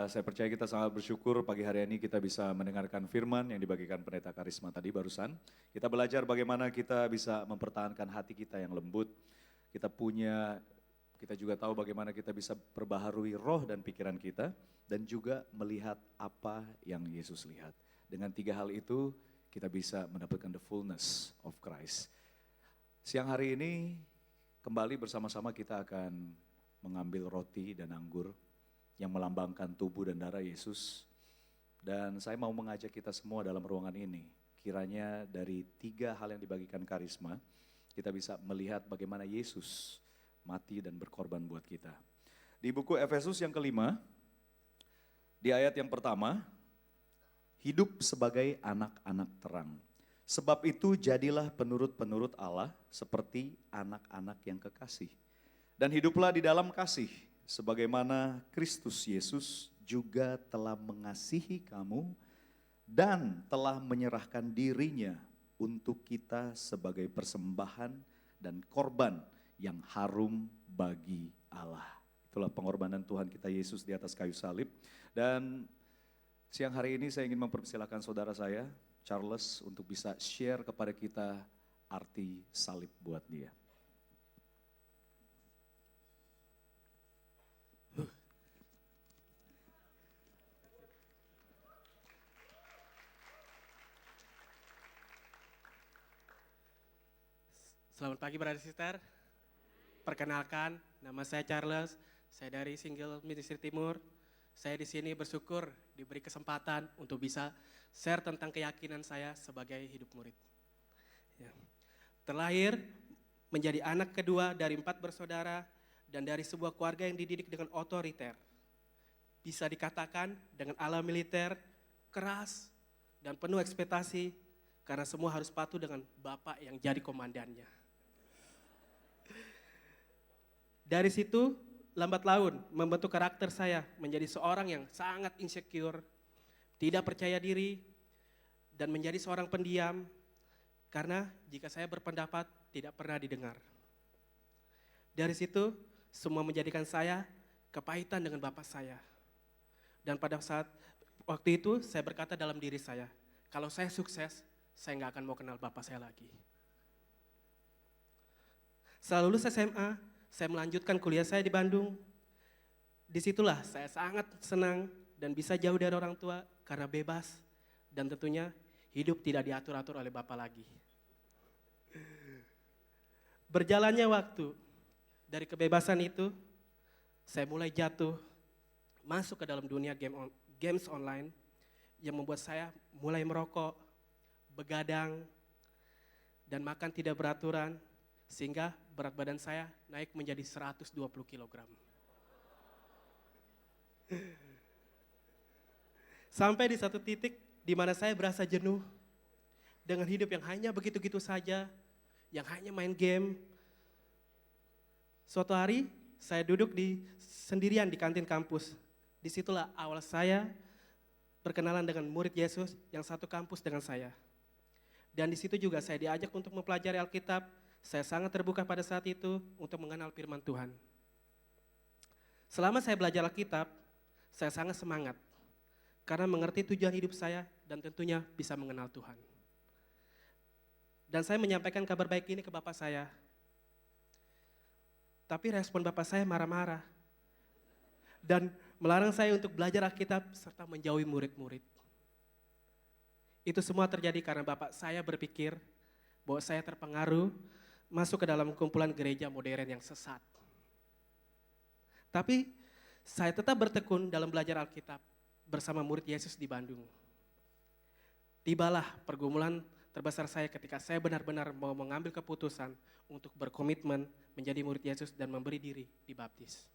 Saya percaya kita sangat bersyukur pagi hari ini kita bisa mendengarkan firman yang dibagikan pendeta Karisma tadi barusan. Kita belajar bagaimana kita bisa mempertahankan hati kita yang lembut. Kita juga tahu bagaimana kita bisa perbaharui roh dan pikiran kita. Dan juga melihat apa yang Yesus lihat. Dengan 3 hal itu kita bisa mendapatkan the fullness of Christ. Siang hari ini kembali bersama-sama kita akan mengambil roti dan anggur yang melambangkan tubuh dan darah Yesus. Dan saya mau mengajak kita semua dalam ruangan ini. Kiranya dari 3 hal yang dibagikan Karisma, kita bisa melihat bagaimana Yesus mati dan berkorban buat kita. Di buku Efesus yang kelima, di ayat yang pertama, hidup sebagai anak-anak terang. Sebab itu jadilah penurut-penurut Allah seperti anak-anak yang kekasih. Dan hiduplah di dalam kasih, sebagaimana Kristus Yesus juga telah mengasihi kamu dan telah menyerahkan dirinya untuk kita sebagai persembahan dan korban yang harum bagi Allah. Itulah pengorbanan Tuhan kita Yesus di atas kayu salib. Dan siang hari ini saya ingin mempersilakan saudara saya, Charles, untuk bisa share kepada kita arti salib buat dia. Selamat pagi brother sister. Perkenalkan, nama saya Charles. Saya dari Single Ministry Timur. Saya di sini bersyukur diberi kesempatan untuk bisa share tentang keyakinan saya sebagai hidup murid. Ya. Terlahir menjadi anak kedua dari 4 bersaudara dan dari sebuah keluarga yang dididik dengan otoriter. Bisa dikatakan dengan ala militer, keras dan penuh ekspektasi karena semua harus patuh dengan bapak yang jadi komandannya. Dari situ lambat laun membentuk karakter saya menjadi seorang yang sangat insecure, tidak percaya diri, dan menjadi seorang pendiam karena jika saya berpendapat tidak pernah didengar. Dari situ semua menjadikan saya kepahitan dengan bapak saya. Dan pada saat waktu itu saya berkata dalam diri saya, kalau saya sukses, saya nggak akan mau kenal bapak saya lagi. Setelah lulus SMA, saya melanjutkan kuliah saya di Bandung. Disitulah saya sangat senang dan bisa jauh dari orang tua karena bebas dan tentunya hidup tidak diatur-atur oleh bapak lagi. Berjalannya waktu, dari kebebasan itu, saya mulai jatuh, masuk ke dalam dunia games online yang membuat saya mulai merokok, begadang, dan makan tidak beraturan, sehingga berat badan saya naik menjadi 120 kg. Sampai di satu titik di mana saya berasa jenuh dengan hidup yang hanya begitu-gitu saja, yang hanya main game. Suatu hari saya duduk sendirian di kantin kampus. Disitulah awal saya berkenalan dengan murid Yesus yang satu kampus dengan saya. Dan di situ juga saya diajak untuk mempelajari Alkitab. Saya sangat terbuka pada saat itu untuk mengenal firman Tuhan. Selama saya belajar Alkitab, saya sangat semangat karena mengerti tujuan hidup saya dan tentunya bisa mengenal Tuhan. Dan saya menyampaikan kabar baik ini ke bapak saya. Tapi respon bapak saya marah-marah dan melarang saya untuk belajar Alkitab serta menjauhi murid-murid. Itu semua terjadi karena bapak saya berpikir bahwa saya terpengaruh masuk ke dalam kumpulan gereja modern yang sesat. Tapi saya tetap bertekun dalam belajar Alkitab bersama murid Yesus di Bandung. Tibalah pergumulan terbesar saya ketika saya benar-benar mau mengambil keputusan untuk berkomitmen menjadi murid Yesus dan memberi diri dibaptis.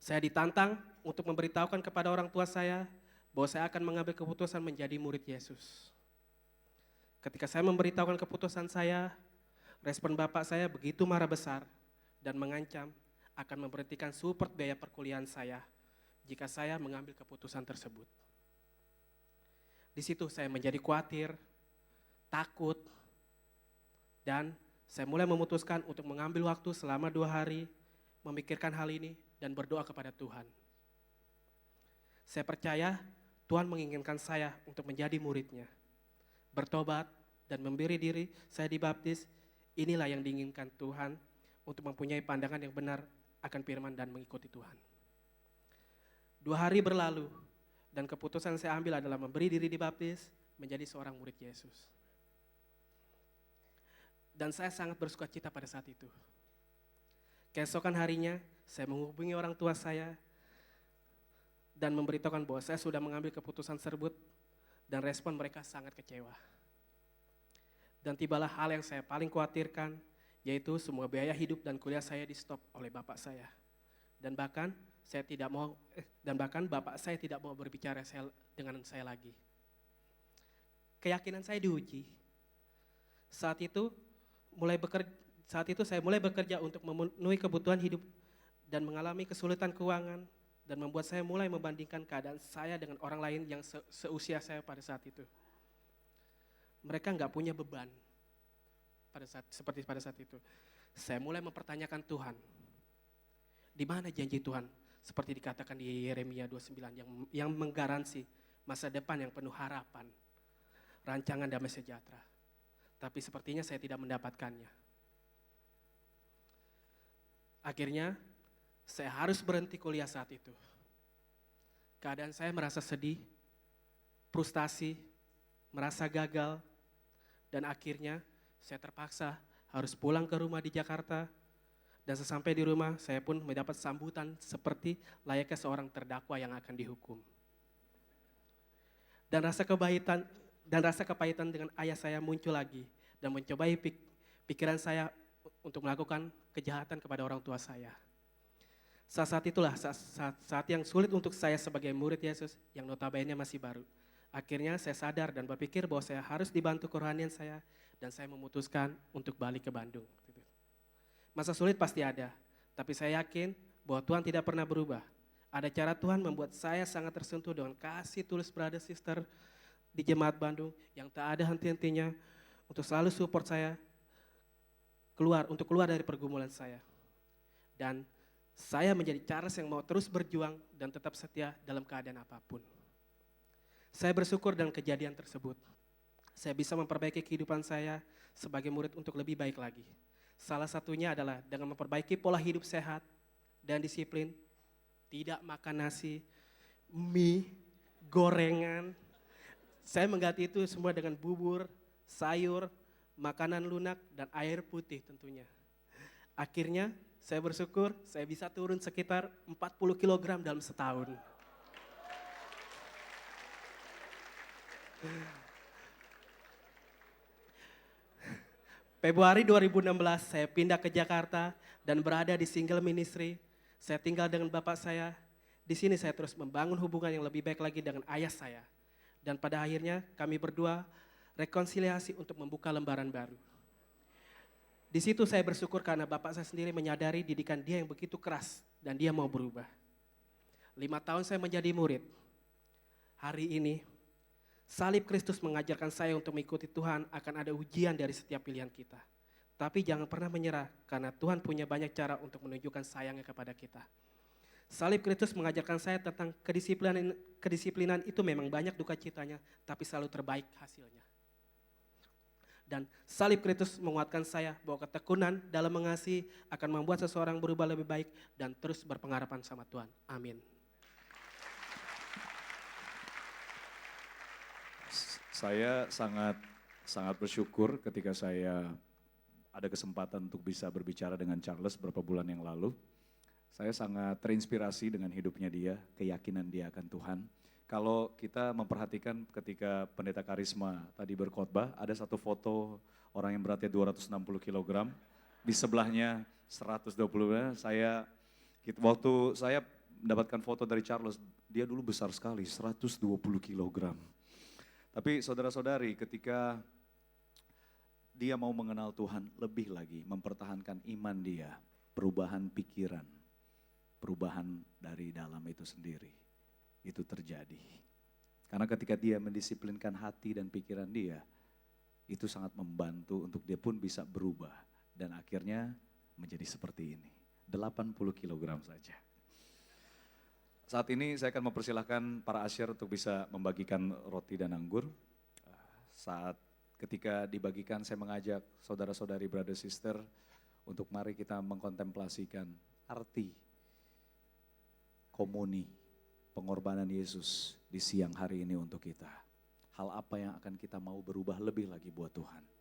Saya ditantang untuk memberitahukan kepada orang tua saya bahwa saya akan mengambil keputusan menjadi murid Yesus. Ketika saya memberitahukan keputusan saya, respon bapak saya begitu marah besar dan mengancam akan memberhentikan support biaya perkuliahan saya jika saya mengambil keputusan tersebut. Di situ saya menjadi khawatir, takut, dan saya mulai memutuskan untuk mengambil waktu selama 2 hari memikirkan hal ini dan berdoa kepada Tuhan. Saya percaya Tuhan menginginkan saya untuk menjadi murid-Nya. Bertobat dan memberi diri, saya dibaptis. Inilah yang diinginkan Tuhan untuk mempunyai pandangan yang benar akan firman dan mengikuti Tuhan. 2 hari berlalu dan keputusan saya ambil adalah memberi diri dibaptis menjadi seorang murid Yesus. Dan saya sangat bersuka cita pada saat itu. Keesokan harinya saya menghubungi orang tua saya dan memberitahukan bahwa saya sudah mengambil keputusan tersebut dan respon mereka sangat kecewa. Dan tibalah hal yang saya paling khawatirkan, yaitu semua biaya hidup dan kuliah saya di stop oleh bapak saya. Dan bahkan bapak saya tidak mau berbicara dengan saya lagi. Keyakinan saya diuji. Saat itu saya mulai bekerja untuk memenuhi kebutuhan hidup dan mengalami kesulitan keuangan dan membuat saya mulai membandingkan keadaan saya dengan orang lain yang seusia saya pada saat itu. Mereka nggak punya beban seperti pada saat itu. Saya mulai mempertanyakan Tuhan. Di mana janji Tuhan? Seperti dikatakan di Yeremia 29 yang menggaransi masa depan yang penuh harapan, rancangan damai sejahtera. Tapi sepertinya saya tidak mendapatkannya. Akhirnya saya harus berhenti kuliah saat itu. Keadaan saya merasa sedih, frustasi, merasa gagal, dan akhirnya saya terpaksa harus pulang ke rumah di Jakarta. Dan sesampai di rumah, saya pun mendapat sambutan seperti layaknya seorang terdakwa yang akan dihukum. Dan rasa kepahitan dengan ayah saya muncul lagi dan mencobai pikiran saya untuk melakukan kejahatan kepada orang tua saya. Saat itulah saat yang sulit untuk saya sebagai murid Yesus yang notabene masih baru. Akhirnya saya sadar dan berpikir bahwa saya harus dibantu kerohanian saya dan saya memutuskan untuk balik ke Bandung. Masa sulit pasti ada, tapi saya yakin bahwa Tuhan tidak pernah berubah. Ada cara Tuhan membuat saya sangat tersentuh dengan kasih tulus brother sister di Jemaat Bandung yang tak ada henti-hentinya untuk selalu support saya keluar dari pergumulan saya. Dan saya menjadi Charles yang mau terus berjuang dan tetap setia dalam keadaan apapun. Saya bersyukur dengan kejadian tersebut. Saya bisa memperbaiki kehidupan saya sebagai murid untuk lebih baik lagi. Salah satunya adalah dengan memperbaiki pola hidup sehat dan disiplin. Tidak makan nasi, mie, gorengan. Saya mengganti itu semua dengan bubur, sayur, makanan lunak, dan air putih tentunya. Akhirnya saya bersyukur saya bisa turun sekitar 40 kg dalam setahun. Februari 2016 saya pindah ke Jakarta dan berada di single ministry. Saya tinggal dengan bapak saya. Di sini saya terus membangun hubungan yang lebih baik lagi dengan ayah saya. Dan pada akhirnya kami berdua rekonsiliasi untuk membuka lembaran baru. Di situ saya bersyukur karena bapak saya sendiri menyadari didikan dia yang begitu keras dan dia mau berubah. 5 tahun saya menjadi murid. Hari ini salib Kristus mengajarkan saya untuk mengikuti Tuhan akan ada ujian dari setiap pilihan kita. Tapi jangan pernah menyerah karena Tuhan punya banyak cara untuk menunjukkan sayangnya kepada kita. Salib Kristus mengajarkan saya tentang kedisiplinan itu memang banyak duka citanya, tapi selalu terbaik hasilnya. Dan salib Kristus menguatkan saya bahwa ketekunan dalam mengasihi akan membuat seseorang berubah lebih baik dan terus berpengharapan sama Tuhan. Amin. Saya sangat bersyukur ketika saya ada kesempatan untuk bisa berbicara dengan Charles beberapa bulan yang lalu. Saya sangat terinspirasi dengan hidupnya dia, keyakinan dia akan Tuhan. Kalau kita memperhatikan ketika Pendeta Karisma tadi berkhotbah, ada satu foto orang yang beratnya 260 kg, di sebelahnya 120 kg. Waktu saya mendapatkan foto dari Charles, dia dulu besar sekali, 120 kg. Tapi saudara-saudari, ketika dia mau mengenal Tuhan lebih lagi, mempertahankan iman dia, perubahan pikiran, perubahan dari dalam itu sendiri. Itu terjadi. Karena ketika dia mendisiplinkan hati dan pikiran dia, itu sangat membantu untuk dia pun bisa berubah. Dan akhirnya menjadi seperti ini, 80 kg saja. Saat ini saya akan mempersilahkan para asyir untuk bisa membagikan roti dan anggur. Saat ketika dibagikan saya mengajak saudara-saudari, brother sister untuk mari kita mengkontemplasikan arti komuni, pengorbanan Yesus di siang hari ini untuk kita. Hal apa yang akan kita mau berubah lebih lagi buat Tuhan.